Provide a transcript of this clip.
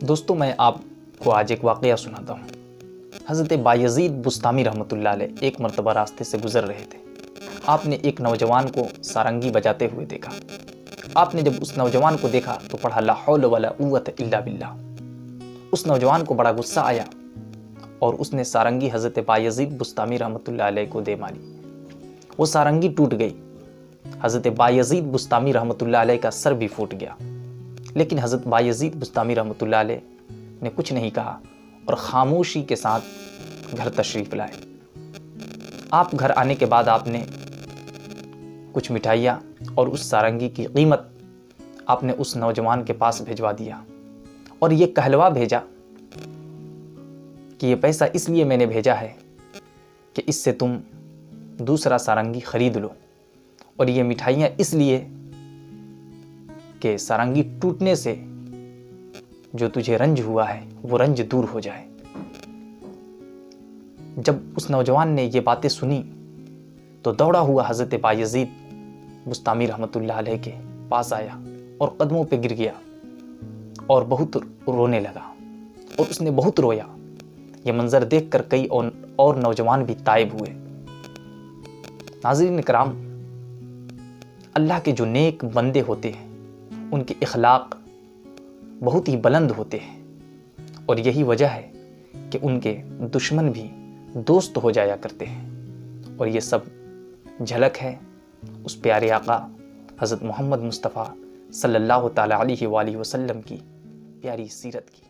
دوستو میں آپ کو آج ایک واقعہ سناتا ہوں۔ حضرت بایزید بسطامی رحمۃ اللہ علیہ ایک مرتبہ راستے سے گزر رہے تھے۔ آپ نے ایک نوجوان کو سارنگی بجاتے ہوئے دیکھا۔ آپ نے جب اس نوجوان کو دیکھا تو پڑھا لا حول ولا قوت الا باللہ۔ اس نوجوان کو بڑا غصہ آیا اور اس نے سارنگی حضرت بایزید بسطامی رحمۃ اللہ علیہ کو دے ماری۔ وہ سارنگی ٹوٹ گئی۔ حضرت بایزید بسطامی رحمۃ اللہ علیہ کا سر بھی پھوٹ گیا، لیکن حضرت بایزید بسطامی رحمۃ اللہ علیہ نے کچھ نہیں کہا اور خاموشی کے ساتھ گھر تشریف لائے۔ آپ گھر آنے کے بعد آپ نے کچھ مٹھائیاں اور اس سارنگی کی قیمت آپ نے اس نوجوان کے پاس بھیجوا دیا اور یہ کہلوا بھیجا کہ یہ پیسہ اس لیے میں نے بھیجا ہے کہ اس سے تم دوسرا سارنگی خرید لو، اور یہ مٹھائیاں اس لیے کہ سارنگی ٹوٹنے سے جو تجھے رنج ہوا ہے وہ رنج دور ہو جائے۔ جب اس نوجوان نے یہ باتیں سنی تو دوڑا ہوا حضرت بایزید بسطامی رحمۃ اللہ علیہ کے پاس آیا اور قدموں پہ گر گیا اور بہت رونے لگا، اور اس نے بہت رویا۔ یہ منظر دیکھ کر کئی اور نوجوان بھی تائب ہوئے۔ ناظرین کرام، اللہ کے جو نیک بندے ہوتے ہیں ان کے اخلاق بہت ہی بلند ہوتے ہیں، اور یہی وجہ ہے کہ ان کے دشمن بھی دوست ہو جایا کرتے ہیں، اور یہ سب جھلک ہے اس پیارے آقا حضرت محمد مصطفیٰ صلی اللہ تعالیٰ علیہ وآلہ وسلم کی پیاری سیرت کی۔